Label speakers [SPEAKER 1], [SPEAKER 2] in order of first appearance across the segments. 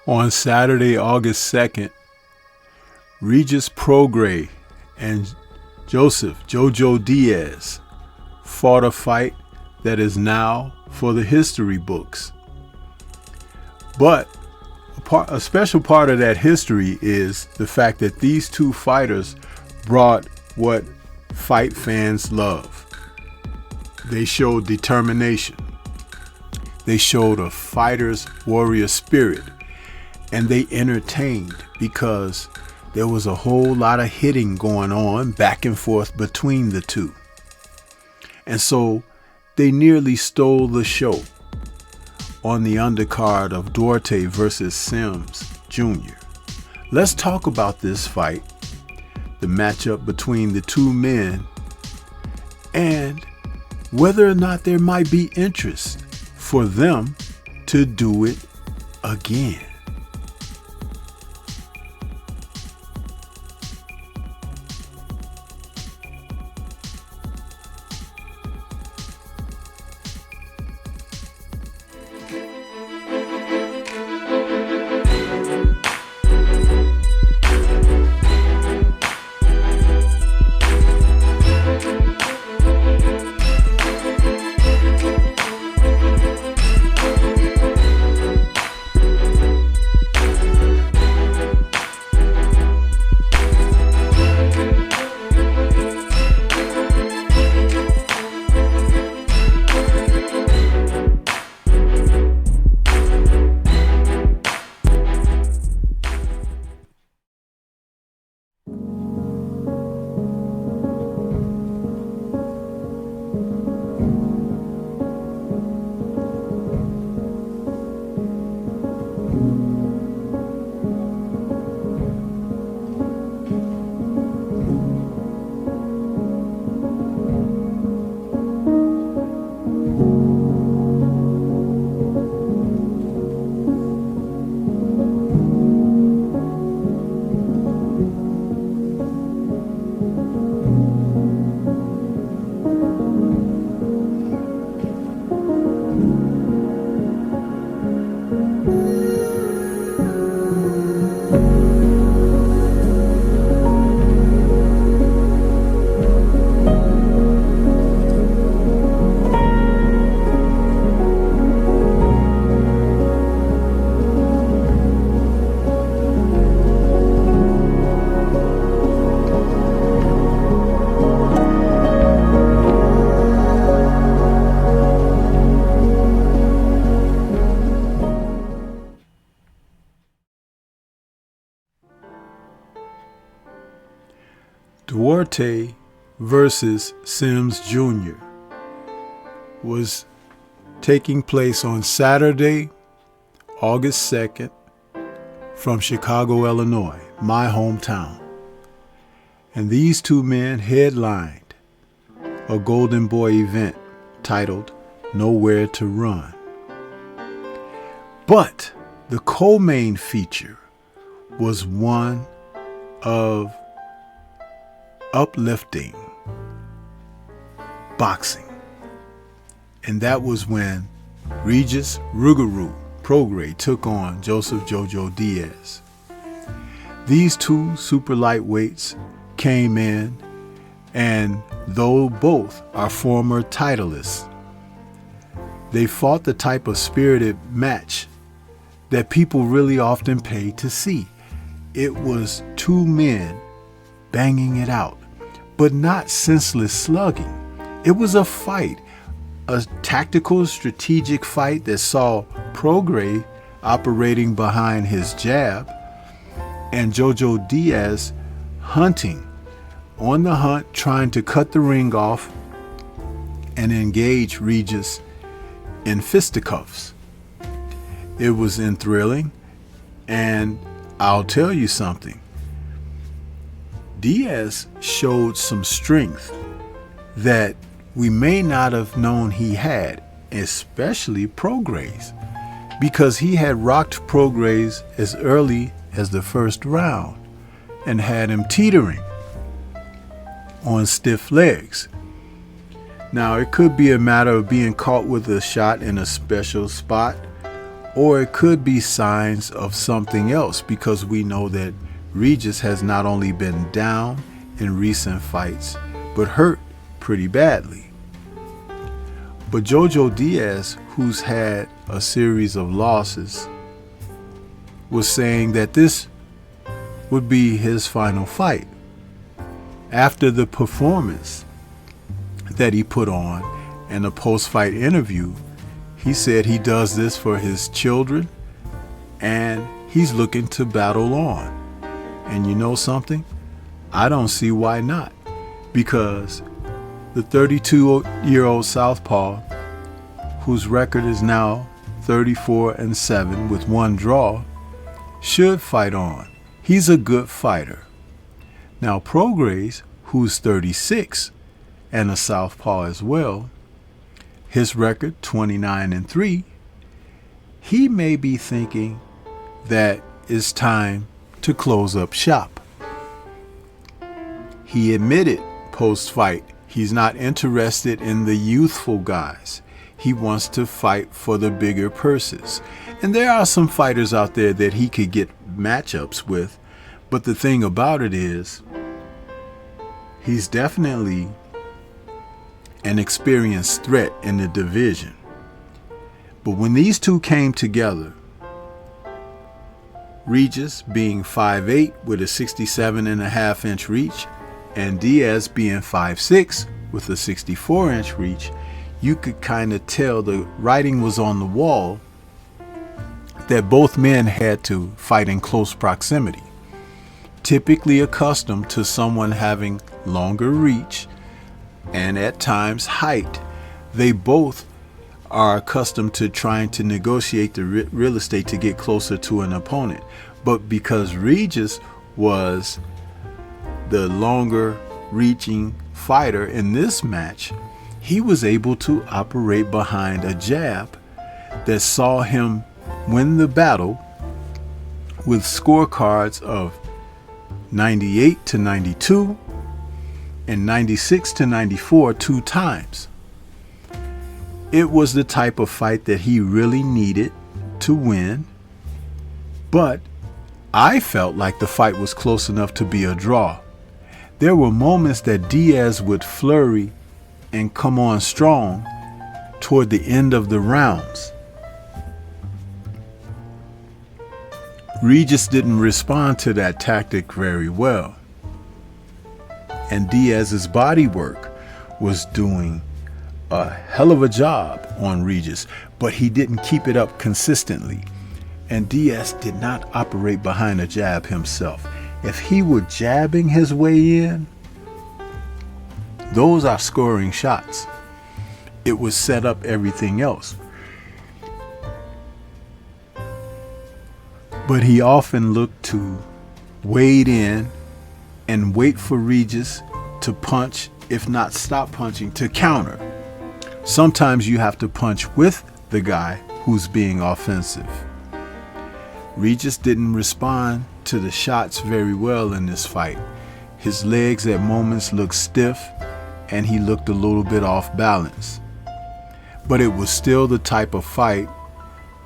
[SPEAKER 1] On Saturday, August 2nd, Regis Prograis and Joseph "Jojo" Diaz fought a fight that is now for the history books. But a special part of that history is the fact that these two fighters brought what fight fans love. They showed determination. They showed a fighter's warrior spirit. And they entertained because there was a whole lot of hitting going on back and forth between the two. And so they nearly stole the show on the undercard of Duarte versus Sims Jr. Let's talk about this fight, the matchup between the two men, and whether or not there might be interest for them to do it again. Duarte versus Sims Jr. was taking place on Saturday, August 2nd, from Chicago, Illinois, my hometown. And these two men headlined a Golden Boy event titled Nowhere to Run. But the co-main feature was one of uplifting boxing. And that was when Regis Prograis took on Joseph "Jojo" Diaz. These two super lightweights came in, and though both are former titleists, they fought the type of spirited match that people really often pay to see. It was two men banging it out, but not senseless slugging. It was a fight, a tactical, strategic fight that saw Prograis operating behind his jab and Jojo Diaz hunting, on the hunt, trying to cut the ring off and engage Regis in fisticuffs. It was enthralling, and I'll tell you something. Diaz showed some strength that we may not have known he had, especially Prograis, because he had rocked Prograis as early as the first round and had him teetering on stiff legs. Now, it could be a matter of being caught with a shot in a special spot, or it could be signs of something else, because we know that Regis has not only been down in recent fights, but hurt pretty badly. But Jojo Diaz, who's had a series of losses, was saying that this would be his final fight. After the performance that he put on and a post-fight interview, he said he does this for his children and he's looking to battle on. And you know something? I don't see why not. Because the 32-year-old southpaw, whose record is now 34-7 with one draw, should fight on. He's a good fighter. Now Prograis, who's 36 and a southpaw as well, his record 29-3, he may be thinking that it's time to close up shop. He admitted post-fight he's not interested in the youthful guys. He wants to fight for the bigger purses. And there are some fighters out there that he could get matchups with, but the thing about it is, he's definitely an experienced threat in the division. But when these two came together, Regis being 5'8" with a 67.5-inch reach, and Diaz being 5'6" with a 64-inch reach, you could kind of tell the writing was on the wall that both men had to fight in close proximity. Typically accustomed to someone having longer reach and at times height, they both are accustomed to trying to negotiate the real estate to get closer to an opponent. But because Regis was the longer reaching fighter in this match, he was able to operate behind a jab that saw him win the battle with scorecards of 98-92 and 96-94 two times. It was the type of fight that he really needed to win, but I felt like the fight was close enough to be a draw. There were moments that Diaz would flurry and come on strong toward the end of the rounds. Regis didn't respond to that tactic very well, and Diaz's body work was doing a hell of a job on Regis, but he didn't keep it up consistently. And Diaz did not operate behind a jab himself. If he were jabbing his way in, those are scoring shots. It would set up everything else. But he often looked to wade in and wait for Regis to punch, if not stop punching, to counter. Sometimes you have to punch with the guy who's being offensive. Regis didn't respond to the shots very well in this fight. His legs at moments looked stiff and he looked a little bit off balance. But it was still the type of fight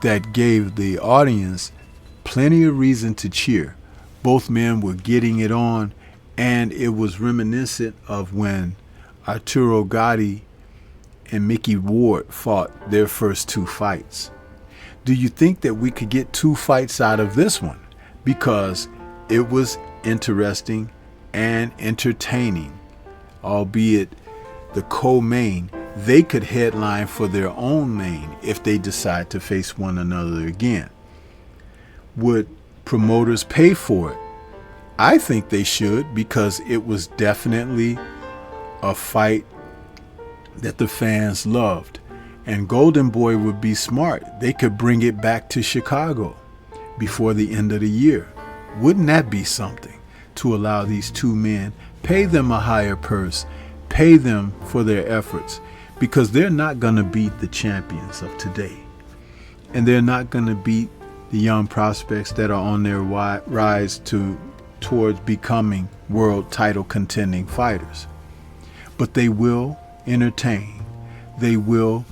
[SPEAKER 1] that gave the audience plenty of reason to cheer. Both men were getting it on, and it was reminiscent of when Arturo Gatti and Mickey Ward fought their first two fights. Do you think that we could get two fights out of this one? Because it was interesting and entertaining, albeit the co-main, they could headline for their own main if they decide to face one another again. Would promoters pay for it? I think they should, because it was definitely a fight that the fans loved. And Golden Boy would be smart. They could bring it back to Chicago before the end of the year. Wouldn't that be something, to allow these two men, pay them a higher purse, pay them for their efforts, because they're not going to beat the champions of today. And they're not going to beat the young prospects that are on their rise towards becoming world title contending fighters. But they will entertain. They will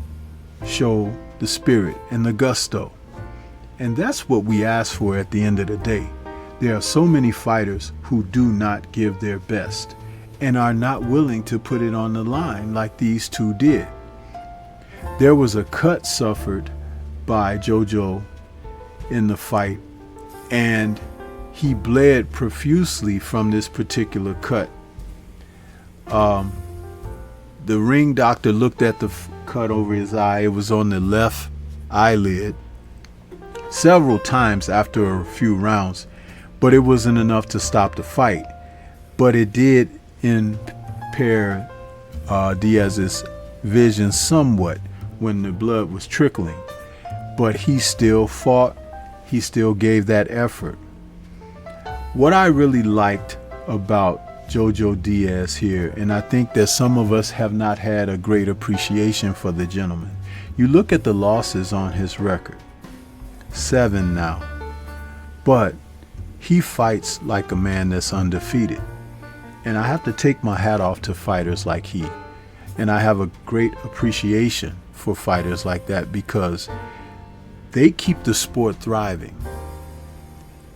[SPEAKER 1] show the spirit and the gusto. And that's what we ask for at the end of the day. There are so many fighters who do not give their best and are not willing to put it on the line like these two did. There was a cut suffered by JoJo in the fight, and he bled profusely from this particular cut. The ring doctor looked at the cut over his eye. It was on the left eyelid several times after a few rounds, but it wasn't enough to stop the fight. But it did impair Diaz's vision somewhat when the blood was trickling. But he still fought. He still gave that effort. What I really liked about JoJo Diaz here, and I think that some of us have not had a great appreciation for the gentleman. You look at the losses on his record, 7 now, but he fights like a man that's undefeated. And I have to take my hat off to fighters like he. And I have a great appreciation for fighters like that because they keep the sport thriving.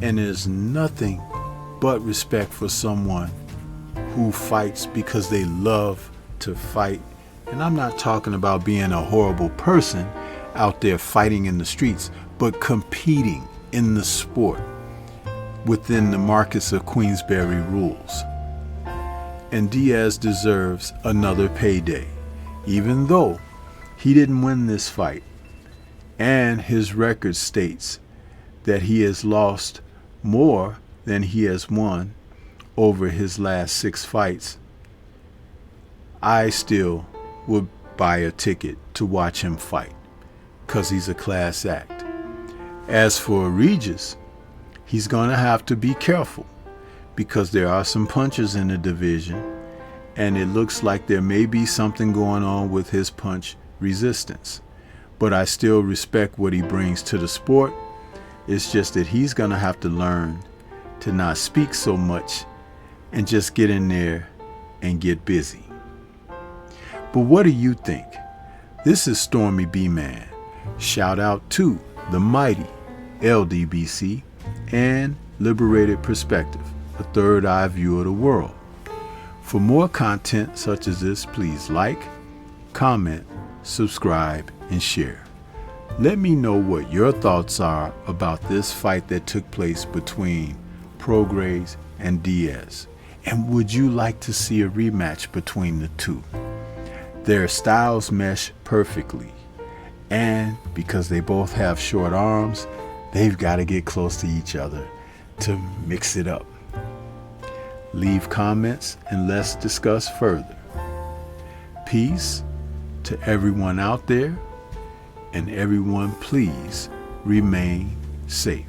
[SPEAKER 1] And there's nothing but respect for someone who fights because they love to fight. And I'm not talking about being a horrible person out there fighting in the streets, but competing in the sport within the Marcus of Queensberry rules. And Diaz deserves another payday, even though he didn't win this fight. And his record states that he has lost more than he has won over his last 6 fights. I still would buy a ticket to watch him fight because he's a class act. As for Regis, he's going to have to be careful because there are some punches in the division, and it looks like there may be something going on with his punch resistance. But I still respect what he brings to the sport. It's just that he's going to have to learn to not speak so much and just get in there and get busy. But what do you think? This is Stormy B-Man. Shout out to the mighty LDBC and Liberated Perspective, a third eye view of the world. For more content such as this, please like, comment, subscribe, and share. Let me know what your thoughts are about this fight that took place between Prograis and Diaz. And would you like to see a rematch between the two? Their styles mesh perfectly. And because they both have short arms, they've got to get close to each other to mix it up. Leave comments and let's discuss further. Peace to everyone out there, and everyone please remain safe.